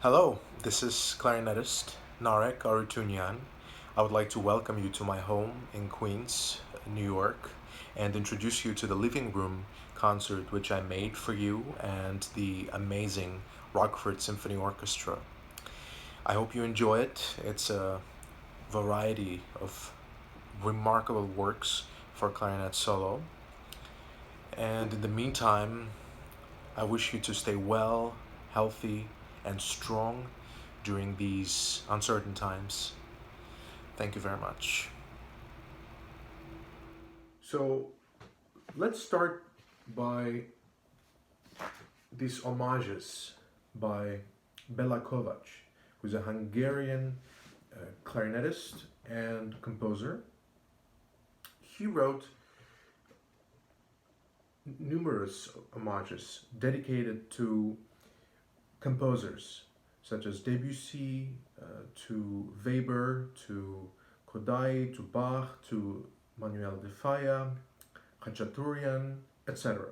Hello, this is clarinetist Narek Arutyunian. I would like to welcome you to my home in Queens, New York, and introduce you to the living room concert which I made for you and the amazing Rockford Symphony Orchestra. I hope you enjoy it. It's a variety of remarkable works for clarinet solo. And in the meantime, I wish you to stay well, healthy, and strong during these uncertain times. Thank you very much. So let's start by these homages by Bela Kovacs, who's a Hungarian clarinetist and composer. He wrote numerous homages dedicated to composers such as Debussy, to Weber, to Kodai, to Bach, to Manuel de Falla, Khachaturian, etc.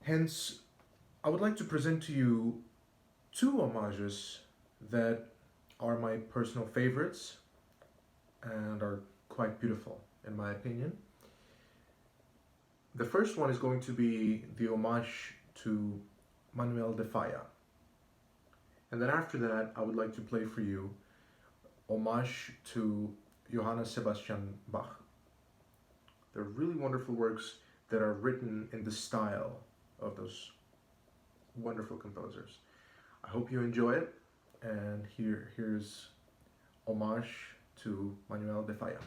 Hence, I would like to present to you two homages that are my personal favorites and are quite beautiful, in my opinion. The first one is going to be the homage to Manuel de Falla. And then after that, I would like to play for you homage to Johann Sebastian Bach. They're really wonderful works that are written in the style of those wonderful composers. I hope you enjoy it, and here's homage to Manuel de Falla.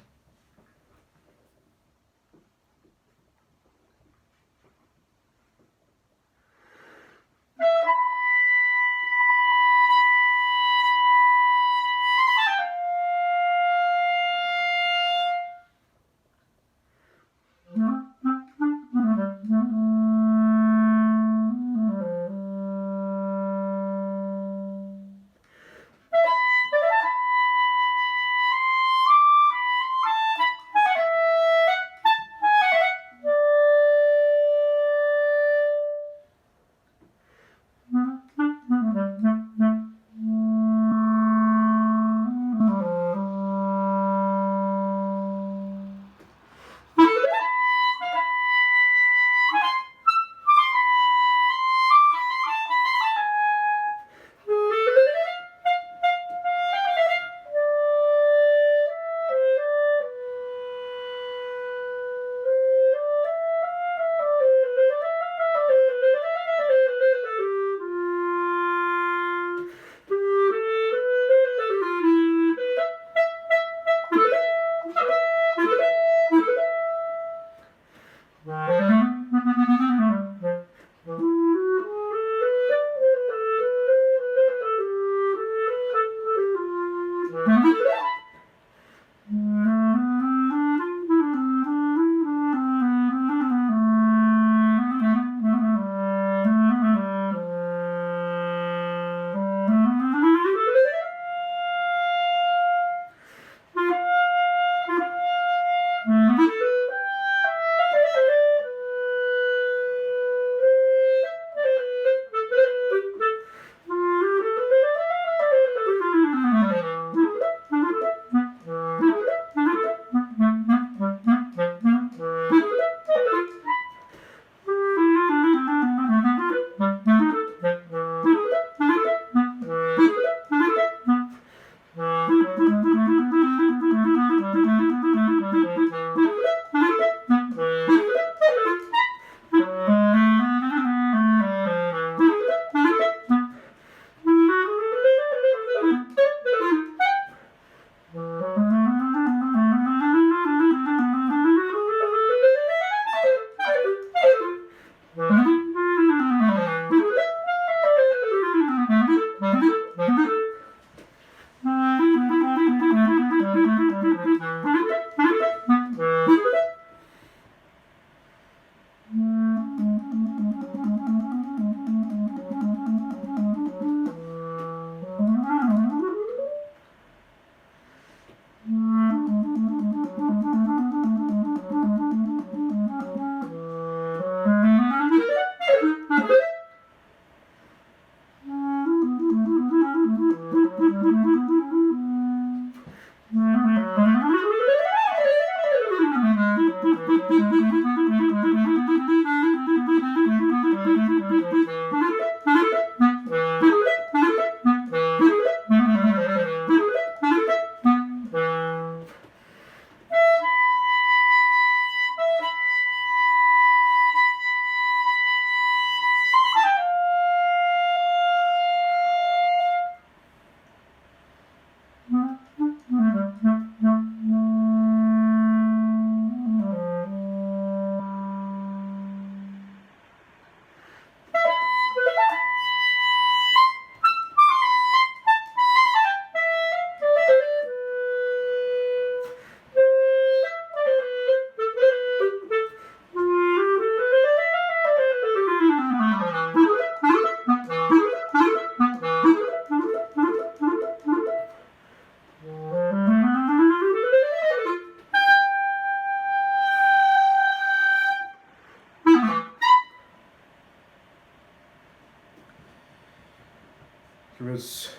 Here is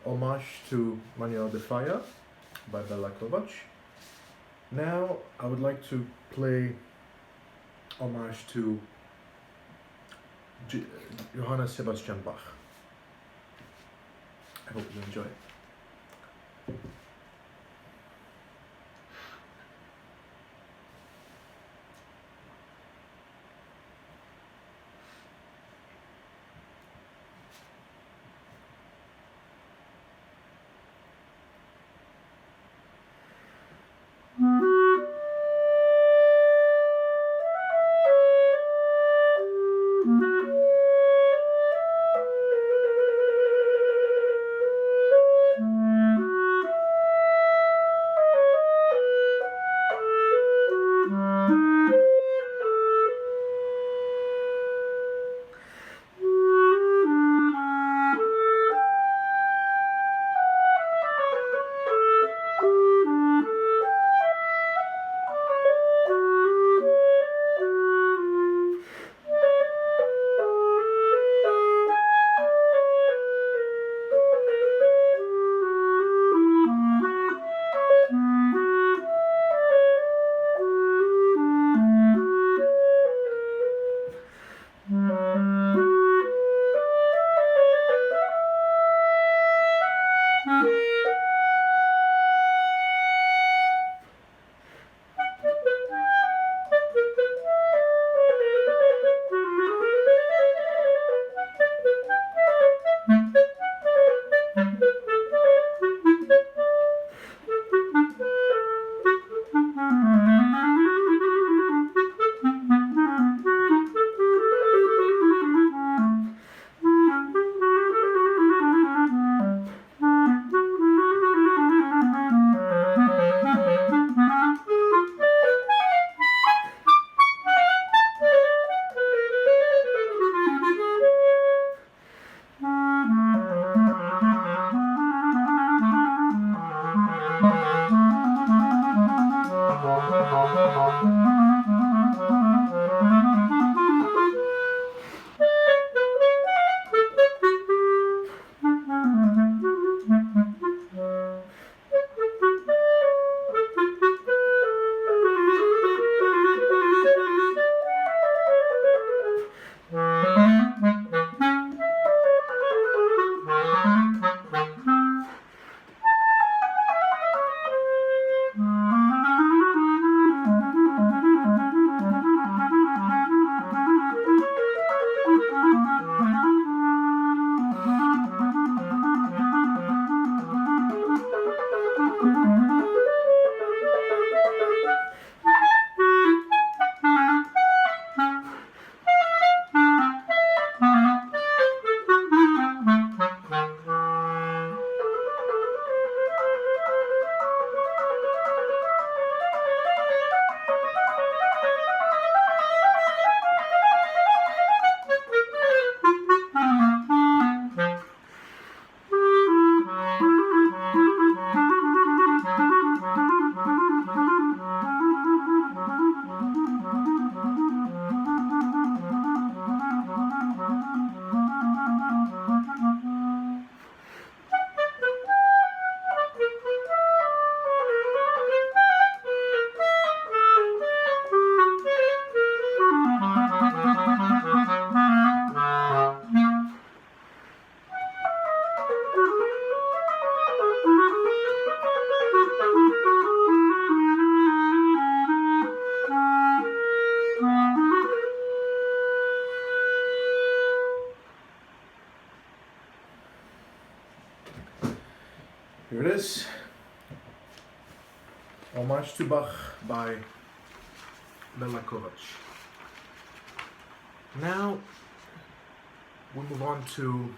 Hommage to Manuel de Falla by Bela Kovacs. Now I would like to play Hommage to Johann Sebastian Bach. I hope you enjoy it. Here it is, Hommage to Bach by Bela Kovacs. Now we move on to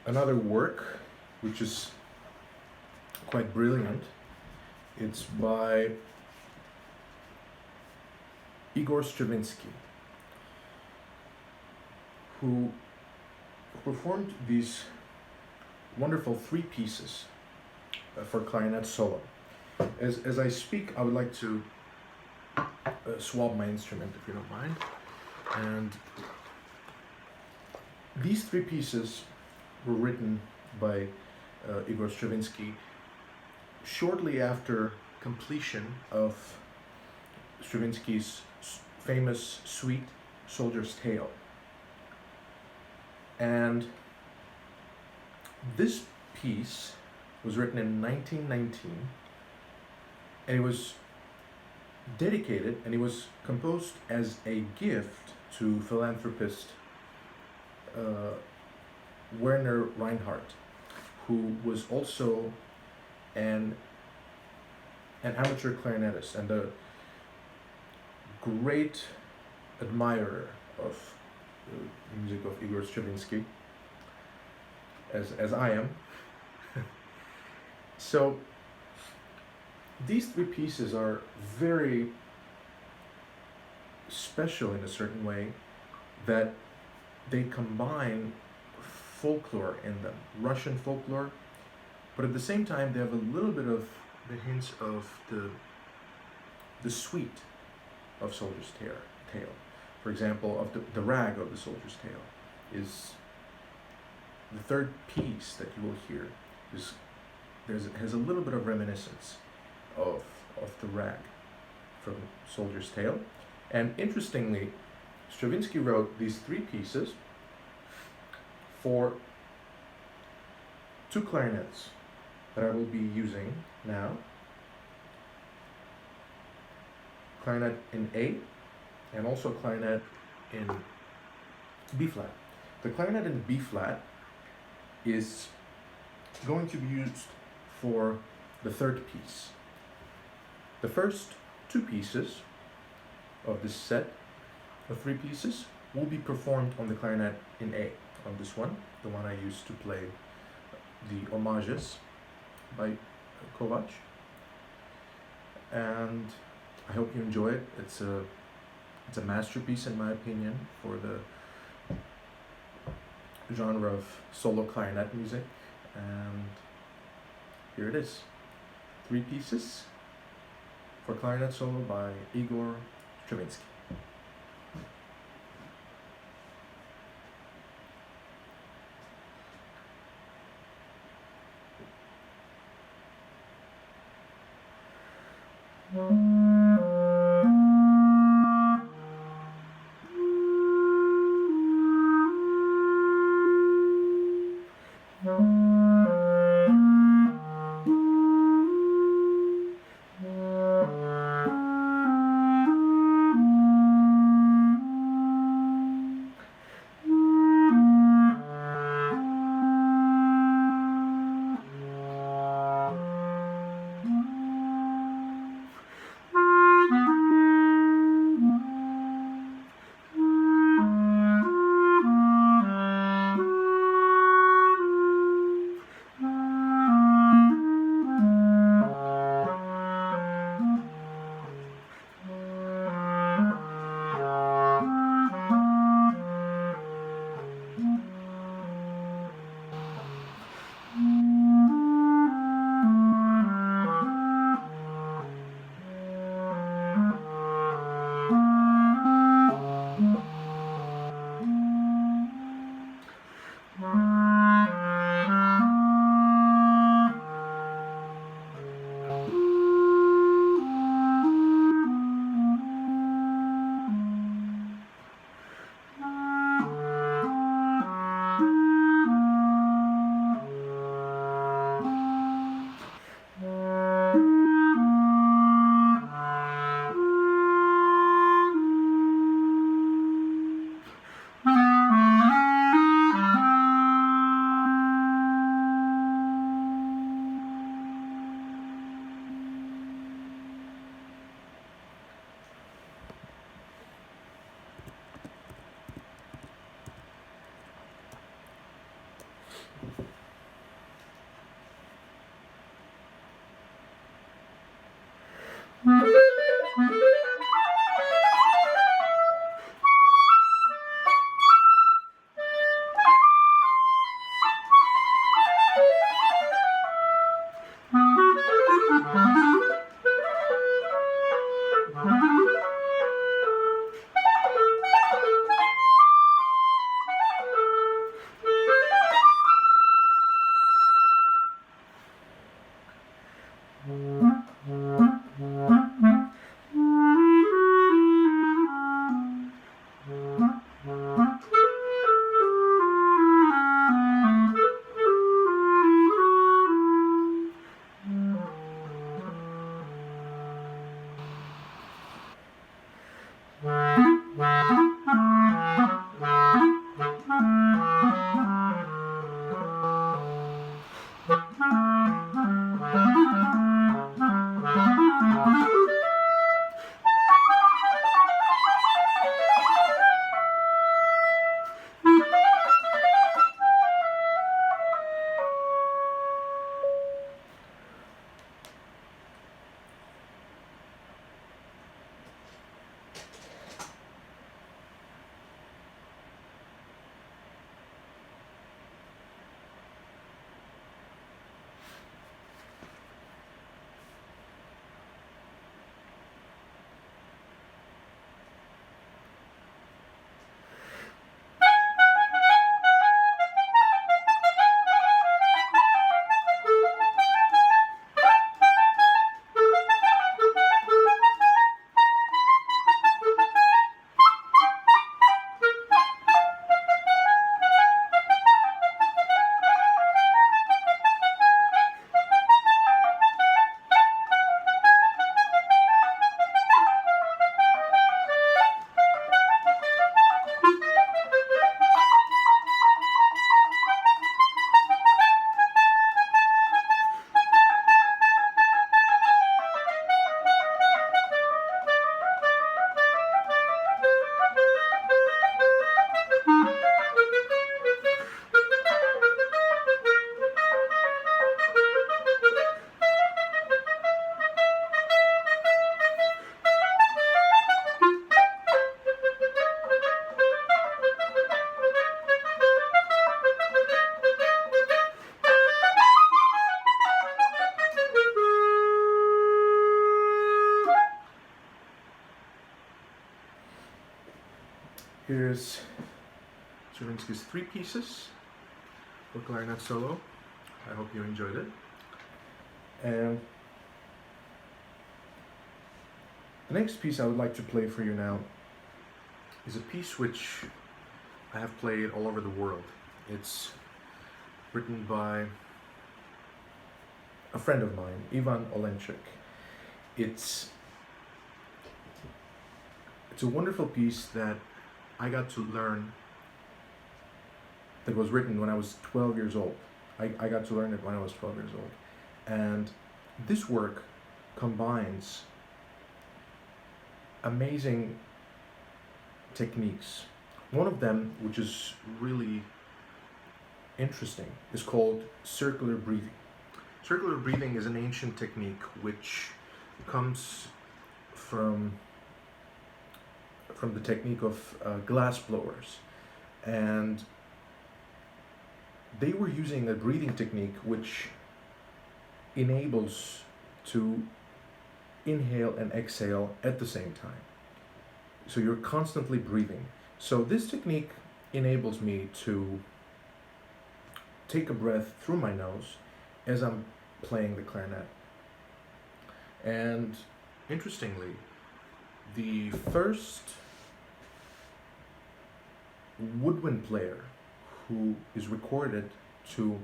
another work which is quite brilliant. It's by Igor Stravinsky, who performed these wonderful three pieces for Clarinet Solo. As I speak, I would like to swap my instrument, if you don't mind. And these three pieces were written by Igor Stravinsky shortly after completion of Stravinsky's famous suite Soldier's Tale. And this piece was written in 1919, and it was dedicated, and it was composed as a gift to philanthropist Werner Reinhardt, who was also an amateur clarinetist and a great admirer of the music of Igor Stravinsky, as I am. So these three pieces are very special in a certain way, that they combine folklore in them, Russian folklore, but at the same time they have a little bit of the hints of the suite of Soldier's Tale. For example, of the rag of the Soldier's Tale is the third piece that you will hear. Has a little bit of reminiscence of the rag from Soldier's Tale. And interestingly, Stravinsky wrote these three pieces for two clarinets that I will be using now. Clarinet in A, and also clarinet in B flat. The clarinet in B flat is going to be used for the third piece. The first two pieces of this set of three pieces will be performed on the clarinet in A, on this one, the one I used to play the Hommages by Kovacs. And I hope you enjoy it. It's a masterpiece in my opinion for the genre of solo clarinet music. And here it is. Three pieces for Clarinet Solo by Igor Stravinsky. Here's Stravinsky's 3 pieces for Clarinet Solo. I hope you enjoyed it. And the next piece I would like to play for you now is a piece which I have played all over the world. It's written by a friend of mine, Ivan Olenchik. It's a wonderful piece that I got to learn, that was written when I was 12 years old. I got to learn it when I was 12 years old. And this work combines amazing techniques. One of them, which is really interesting, is called circular breathing. Circular breathing is an ancient technique which comes from the technique of glass blowers, and they were using a breathing technique which enables to inhale and exhale at the same time. So you're constantly breathing. So this technique enables me to take a breath through my nose as I'm playing the clarinet. And interestingly, the first woodwind player who is recorded to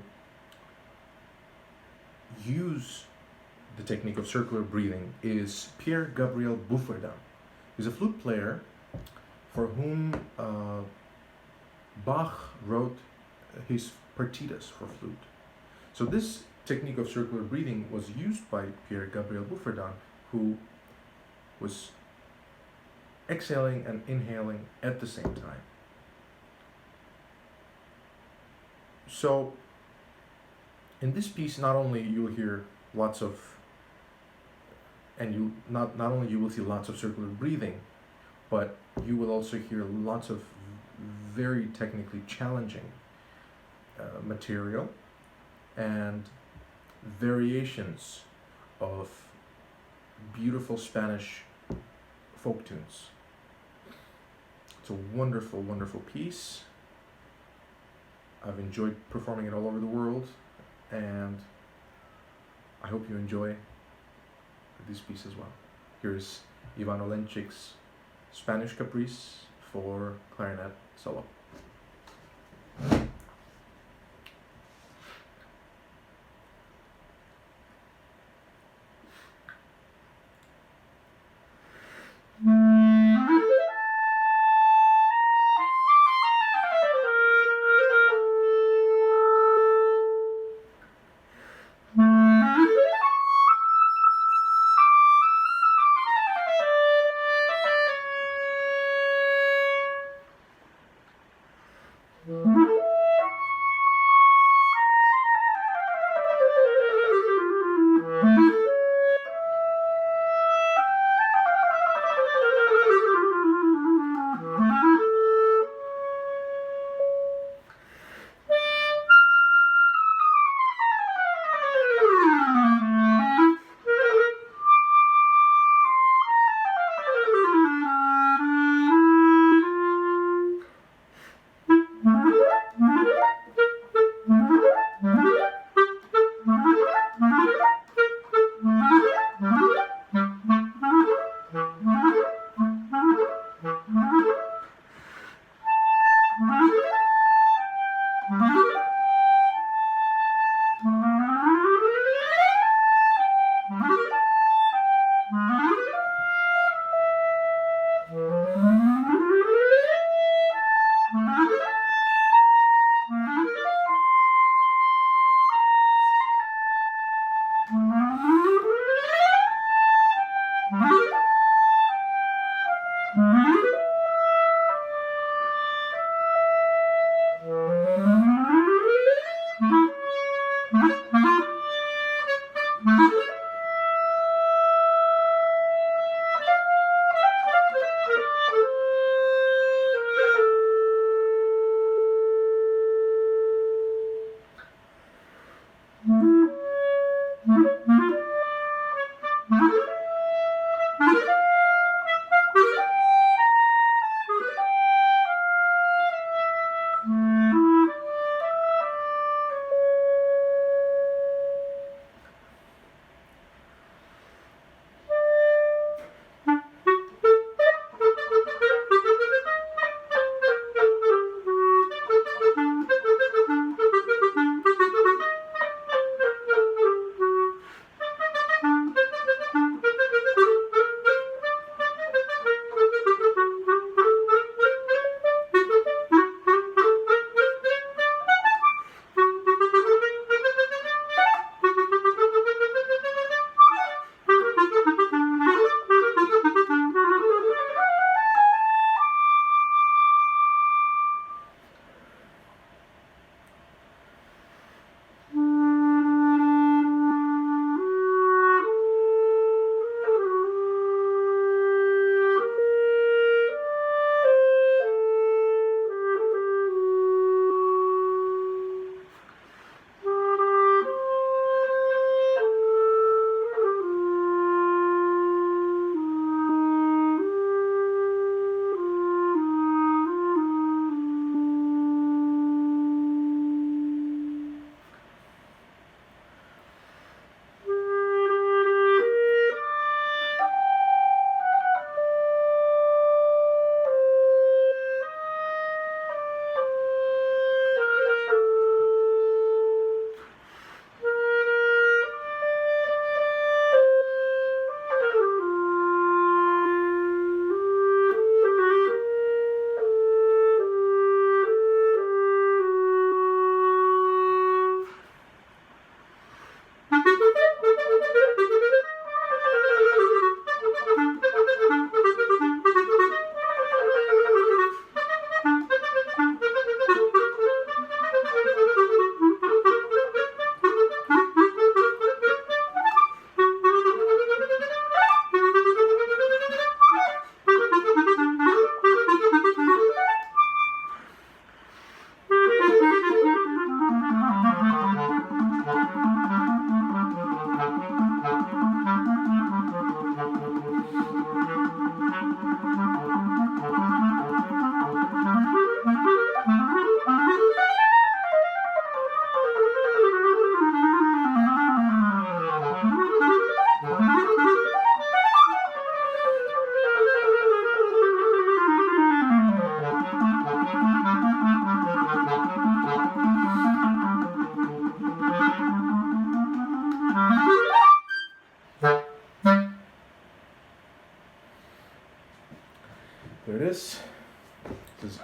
use the technique of circular breathing is Pierre Gabriel Boufferdin. He's a flute player for whom Bach wrote his partitas for flute. So this technique of circular breathing was used by Pierre Gabriel Boufferdin, who was exhaling and inhaling at the same time. So in this piece, not only you'll hear lots of, and you not only you will see lots of circular breathing, but you will also hear lots of very technically challenging material and variations of beautiful Spanish folk tunes. It's a wonderful, wonderful piece. I've enjoyed performing it all over the world, and I hope you enjoy this piece as well. Here's Ivan Olenchik's Spanish Caprice for Clarinet Solo.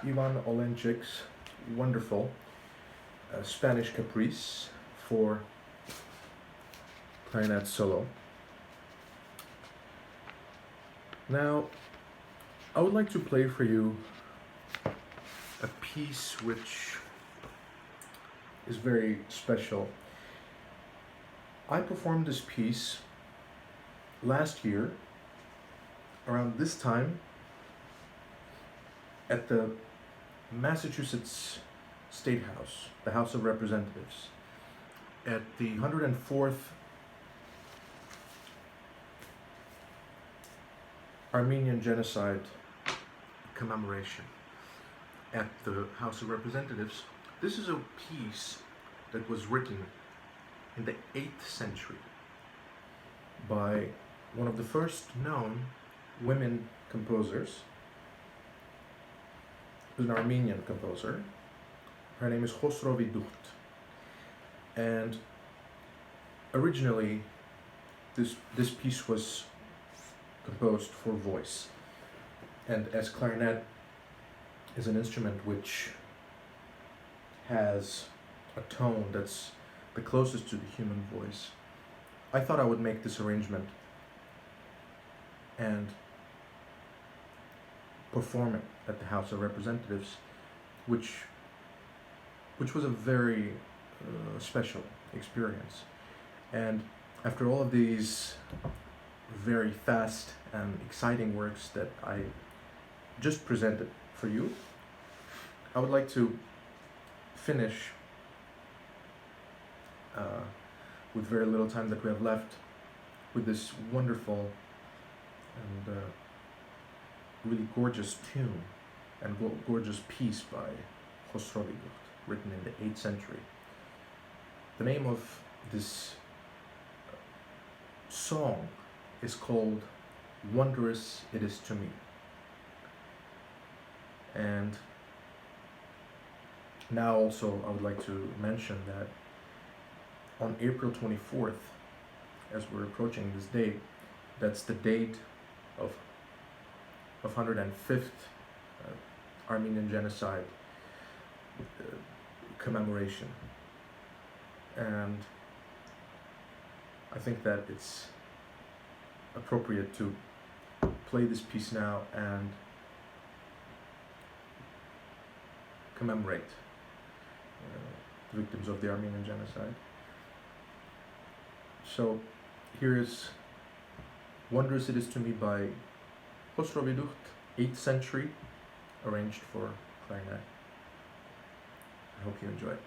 Ivan Olenchik's wonderful Spanish Caprice for Clarinet Solo. Now, I would like to play for you a piece which is very special. I performed this piece last year around this time at the Massachusetts State House, the House of Representatives, at the 104th Armenian Genocide commemoration at the House of Representatives. This is a piece that was written in the 8th century by one of the first known women composers, who's an Armenian composer. Her name is Khosrovidukht. And originally, this piece was composed for voice. And as clarinet is an instrument which has a tone that's the closest to the human voice, I thought I would make this arrangement and perform it at the House of Representatives, which was a very special experience. And after all of these very fast and exciting works that I just presented for you, I would like to finish with very little time that we have left with this wonderful and really gorgeous tune and gorgeous piece by Khosrovidukht, written in the 8th century. The name of this song is called Wondrous It Is to Me. And now also I would like to mention that on April 24th, as we're approaching this date, that's the date of 105th Armenian Genocide commemoration. And I think that it's appropriate to play this piece now and commemorate the victims of the Armenian Genocide. So here is Wondrous It Is to Me by Khosrovidukht, 8th century, arranged for clarinet. I hope you enjoy it.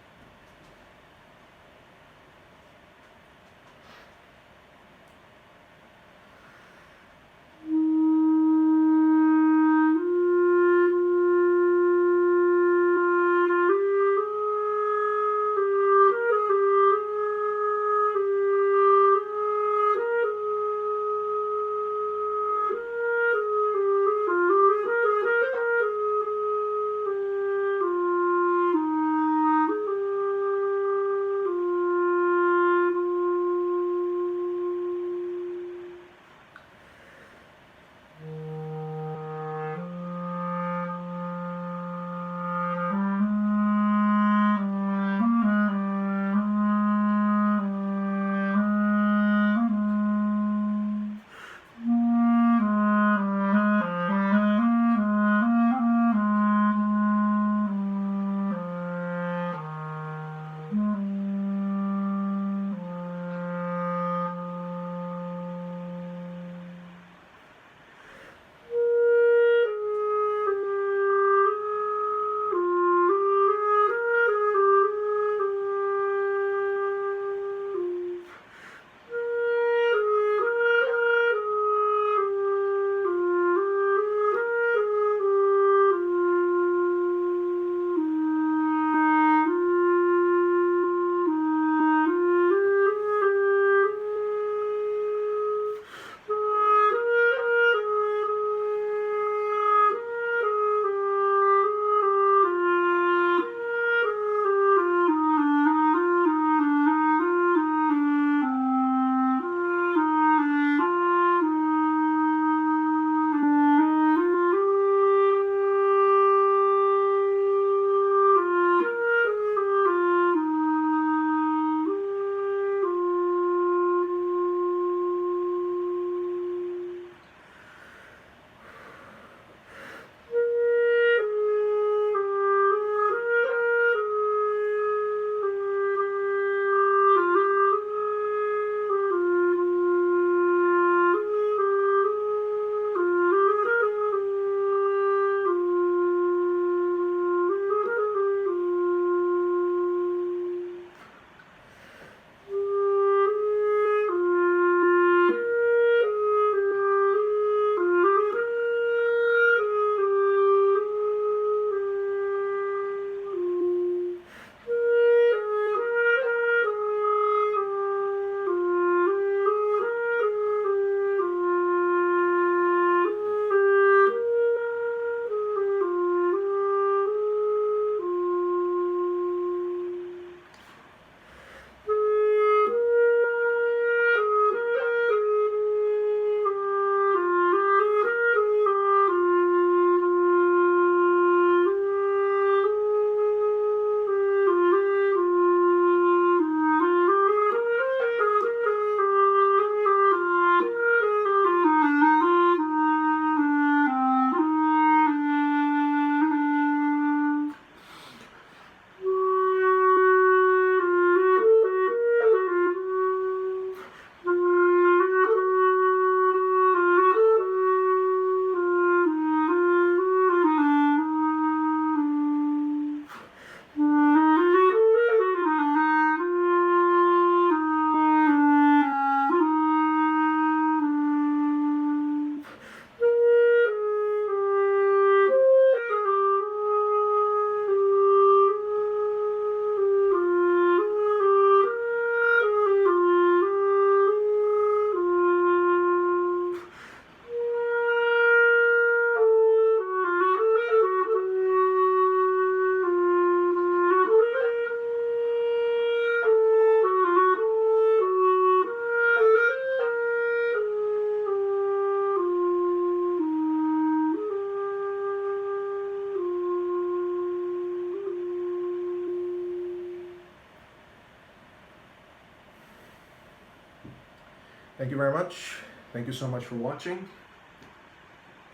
Thank you very much. Thank you so much for watching.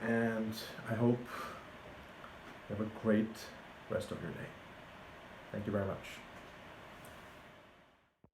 And I hope you have a great rest of your day. Thank you very much.